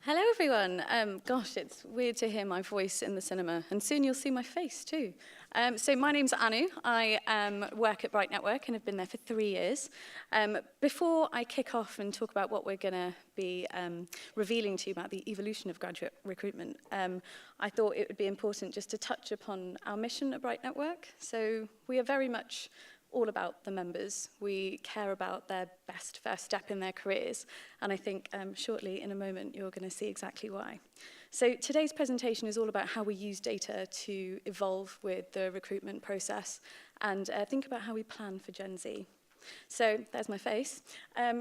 Hello everyone. Gosh, it's weird to hear my voice in the cinema, and soon you'll see my face too. So my name's Anu. I work at Bright Network and have been there for 3 years. Before I kick off and talk about what we're going to be revealing to you about the evolution of graduate recruitment, I thought it would be important just to touch upon our mission at Bright Network. So we are very much all about the members. We care about their best first step in their careers, and I think shortly, in a moment, you're going to see exactly why. So today's presentation is all about how we use data to evolve with the recruitment process and think about how we plan for Gen Z. So there's my face.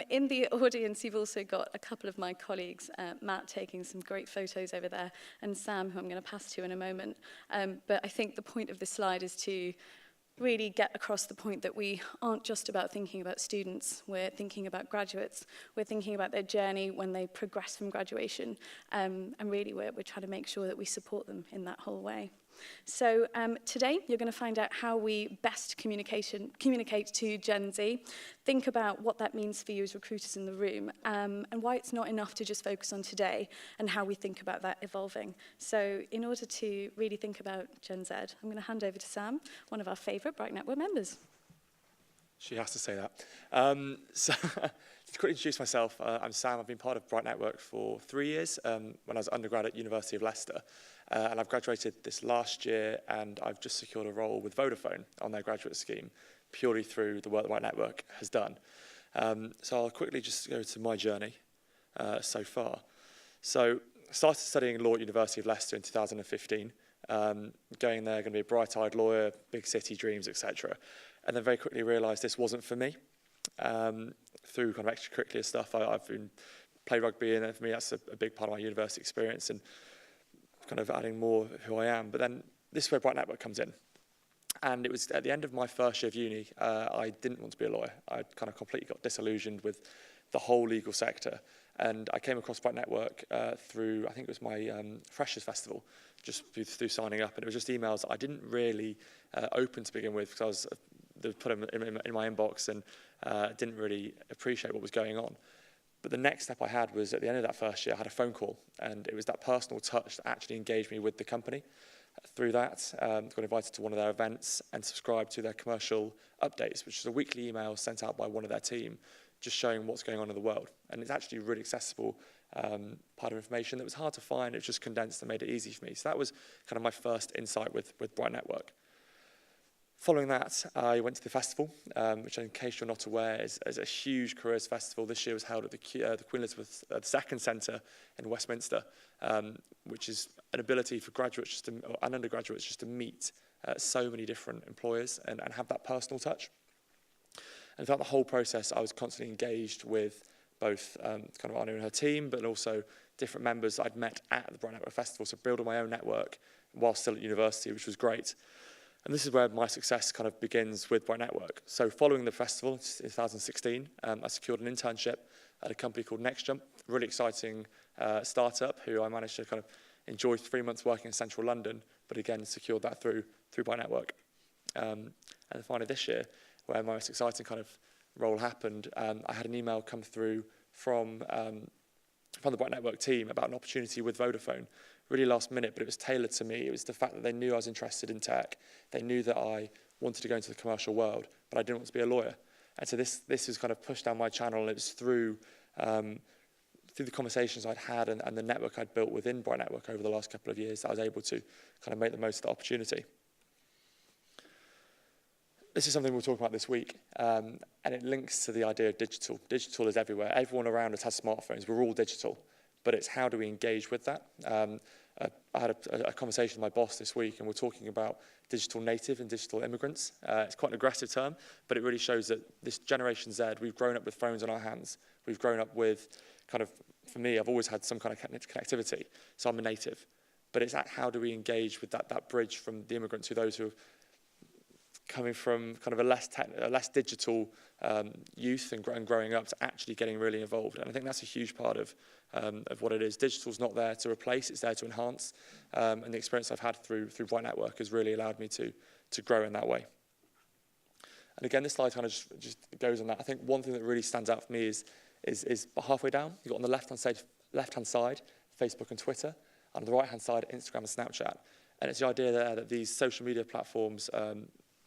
In the audience, you've also got a couple of my colleagues, Matt taking some great photos over there, and Sam, who I'm going to pass to in a moment. But I think the point of this slide is to really get across the point that we aren't just about thinking about students, we're thinking about graduates, we're thinking about their journey when they progress from graduation, and really we're trying to make sure that we support them in that whole way. So today you're going to find out how we best communicate to Gen Z, think about what that means for you as recruiters in the room, and why it's not enough to just focus on today, and how we think about that evolving. So in order to really think about Gen Z, I'm going to hand over to Sam, one of our favourite Bright Network members. She has to say that. So to quickly introduce myself, I'm Sam. I've been part of Bright Network for 3 years when I was undergrad at University of Leicester. And I've graduated this last year, and I've just secured a role with Vodafone on their graduate scheme, purely through the work that Bright Network has done. So I'll quickly just go to my journey so far. So I started studying law at University of Leicester in 2015. Going there, going to be a bright-eyed lawyer, big city dreams, etc. And then very quickly realised this wasn't for me. Through kind of extracurricular stuff, I've been play rugby, and for me that's a big part of my university experience and kind of adding more of who I am. But then this is where Bright Network comes in. And it was at the end of my first year of uni, I didn't want to be a lawyer. I kind of completely got disillusioned with the whole legal sector. And I came across Bright Network through, I think it was my Freshers Festival, just through signing up. And it was just emails that I didn't really open to begin with, because they put them in my inbox and didn't really appreciate what was going on. But the next step I had was at the end of that first year, I had a phone call, and it was that personal touch that actually engaged me with the company. Through that, got invited to one of their events and subscribed to their commercial updates, which is a weekly email sent out by one of their team, just showing what's going on in the world. And it's actually a really accessible part of information that was hard to find. It was just condensed and made it easy for me. So that was kind of my first insight with Bright Network. Following that, I went to the festival, which, in case you're not aware, is a huge careers festival. This year was held at the Queen Elizabeth II Centre in Westminster, which is an ability for graduates and undergraduates just to meet so many different employers and have that personal touch. And throughout the whole process, I was constantly engaged with both kind of Anu and her team, but also different members I'd met at the Bright Network Festival, so building my own network while still at university, which was great. And this is where my success kind of begins with Bright Network. So following the festival in 2016, I secured an internship at a company called NextJump, a really exciting startup who I managed to kind of enjoy 3 months working in central London, but again, secured that through Bright Network. And then finally this year, where my most exciting kind of role happened, I had an email come through from the Bright Network team about an opportunity with Vodafone. Really last minute, but it was tailored to me. It was the fact that they knew I was interested in tech. They knew that I wanted to go into the commercial world, but I didn't want to be a lawyer. And so this was kind of pushed down my channel, and it was through the conversations I'd had and the network I'd built within Bright Network over the last couple of years that I was able to kind of make the most of the opportunity. This is something we'll talk about this week, and it links to the idea of digital. Digital is everywhere. Everyone around us has smartphones. We're all digital, but it's how do we engage with that? I had a conversation with my boss this week, and we're talking about digital native and digital immigrants. It's quite an aggressive term, but it really shows that this Generation Z, we've grown up with phones in our hands. We've grown up with kind of, for me, I've always had some kind of connectivity, so I'm a native. But it's how do we engage with that bridge from the immigrants to those who are coming from kind of a less digital youth and growing up to actually getting really involved. And I think that's a huge part of what it is. Digital's not there to replace, it's there to enhance. And the experience I've had through Bright Network has really allowed me to grow in that way. And again, this slide kind of just goes on that. I think one thing that really stands out for me is halfway down. You've got on the left-hand side Facebook and Twitter. And on the right-hand side, Instagram and Snapchat. And it's the idea there that these social media platforms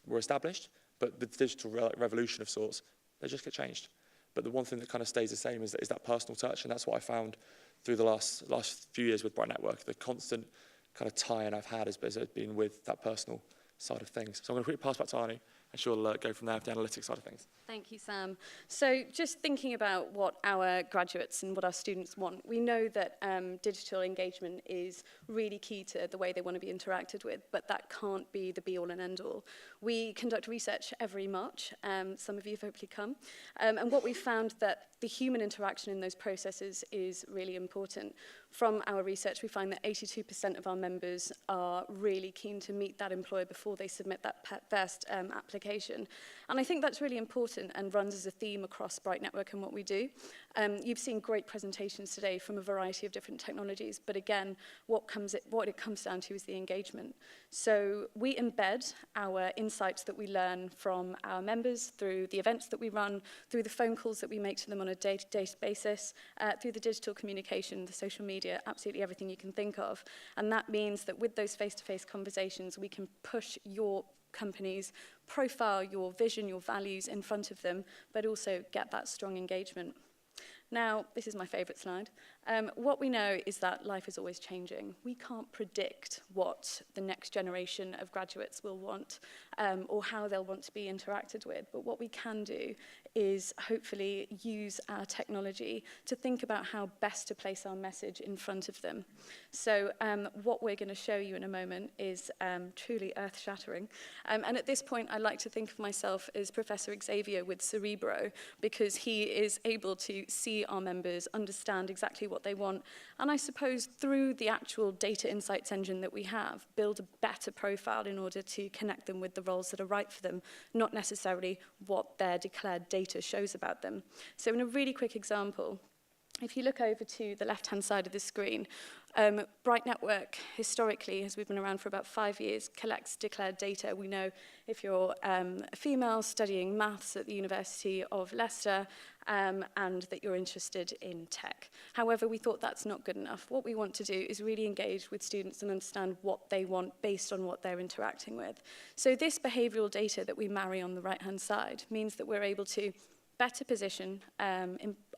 were established, but the digital revolution of sorts, they just get changed. But the one thing that kind of stays the same is that personal touch, and that's what I found through the last few years with Bright Network. The constant kind of tie-in I've had has been with that personal side of things. So I'm going to quickly pass back to Anu, and she'll go from there with the analytics side of things. Thank you, Sam. So just thinking about what our graduates and what our students want, we know that digital engagement is really key to the way they want to be interacted with, but that can't be the be-all and end-all. We conduct research every March. Some of you have hopefully come. And what we found that the human interaction in those processes is really important. From our research, we find that 82% of our members are really keen to meet that employer before they submit that first application. And I think that's really important and runs as a theme across Bright Network and what we do. You've seen great presentations today from a variety of different technologies, but again, what it comes down to is the engagement. So we embed our insights that we learn from our members through the events that we run, through the phone calls that we make to them on a day-to-day basis, through the digital communication, the social media, absolutely everything you can think of. And that means that with those face-to-face conversations, we can push your company's profile, your vision, your values in front of them, but also get that strong engagement. Now, this is my favorite slide. What we know is that life is always changing. We can't predict what the next generation of graduates will want or how they'll want to be interacted with. But what we can do is hopefully use our technology to think about how best to place our message in front of them. So what we're going to show you in a moment is truly earth-shattering. And at this point, I like to think of myself as Professor Xavier with Cerebro, because he is able to see our members, understand exactly what they want, and I suppose through the actual data insights engine that we have, build a better profile in order to connect them with the roles that are right for them, not necessarily what their declared data shows about them. So in a really quick example, if you look over to the left-hand side of the screen, Bright Network, historically, as we've been around for about 5 years, collects declared data. We know if you're a female studying maths at the University of Leicester and that you're interested in tech. However, we thought that's not good enough. What we want to do is really engage with students and understand what they want based on what they're interacting with. So this behavioural data that we marry on the right-hand side means that we're able to better position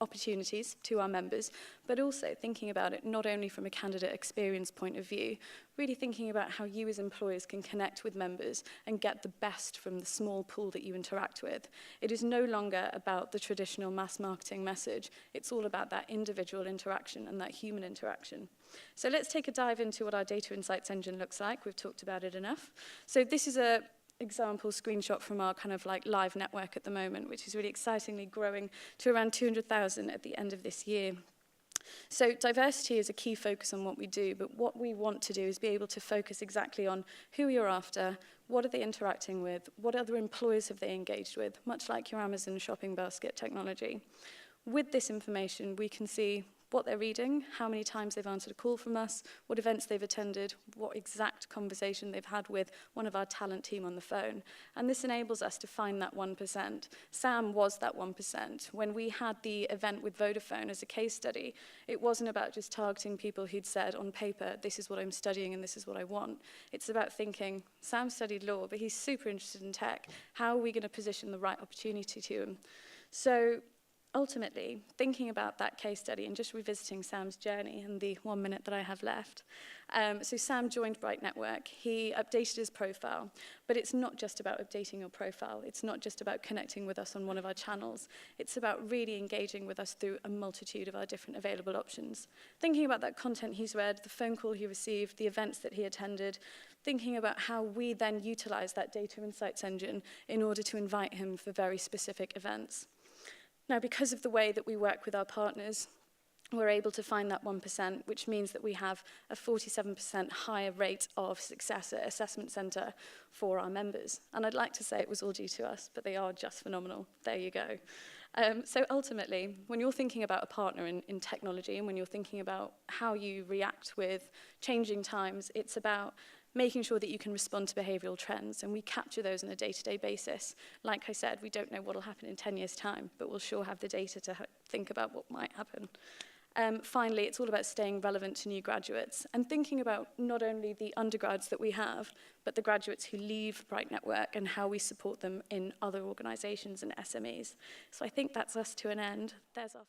opportunities to our members, but also thinking about it not only from a candidate experience point of view, really thinking about how you as employers can connect with members and get the best from the small pool that you interact with. It is no longer about the traditional mass marketing message. It's all about that individual interaction and that human interaction. So let's take a dive into what our data insights engine looks like. We've talked about it enough. So this is a example screenshot from our kind of like live network at the moment, which is really excitingly growing to around 200,000 at the end of this year. So diversity is a key focus on what we do, but what we want to do is be able to focus exactly on who you're after, what are they interacting with, what other employers have they engaged with, much like your Amazon shopping basket technology. With this information, we can see what they're reading, how many times they've answered a call from us, what events they've attended, what exact conversation they've had with one of our talent team on the phone. And this enables us to find that 1%. Sam was that 1%. When we had the event with Vodafone as a case study, it wasn't about just targeting people who'd said on paper, this is what I'm studying and this is what I want. It's about thinking, Sam studied law, but he's super interested in tech. How are we going to position the right opportunity to him? So ultimately, thinking about that case study and just revisiting Sam's journey in the 1 minute that I have left. So Sam joined Bright Network. He updated his profile, but it's not just about updating your profile. It's not just about connecting with us on one of our channels. It's about really engaging with us through a multitude of our different available options. Thinking about that content he's read, the phone call he received, the events that he attended, thinking about how we then utilize that data insights engine in order to invite him for very specific events. Now, because of the way that we work with our partners, we're able to find that 1%, which means that we have a 47% higher rate of success at Assessment Centre for our members. And I'd like to say it was all due to us, but they are just phenomenal. There you go. So ultimately, when you're thinking about a partner in technology and when you're thinking about how you react with changing times, it's about making sure that you can respond to behavioural trends, and we capture those on a day-to-day basis. Like I said, we don't know what will happen in 10 years' time, but we'll sure have the data to think about what might happen. finally, it's all about staying relevant to new graduates and thinking about not only the undergrads that we have, but the graduates who leave Bright Network and how we support them in other organisations and SMEs. So I think that's us to an end. There's our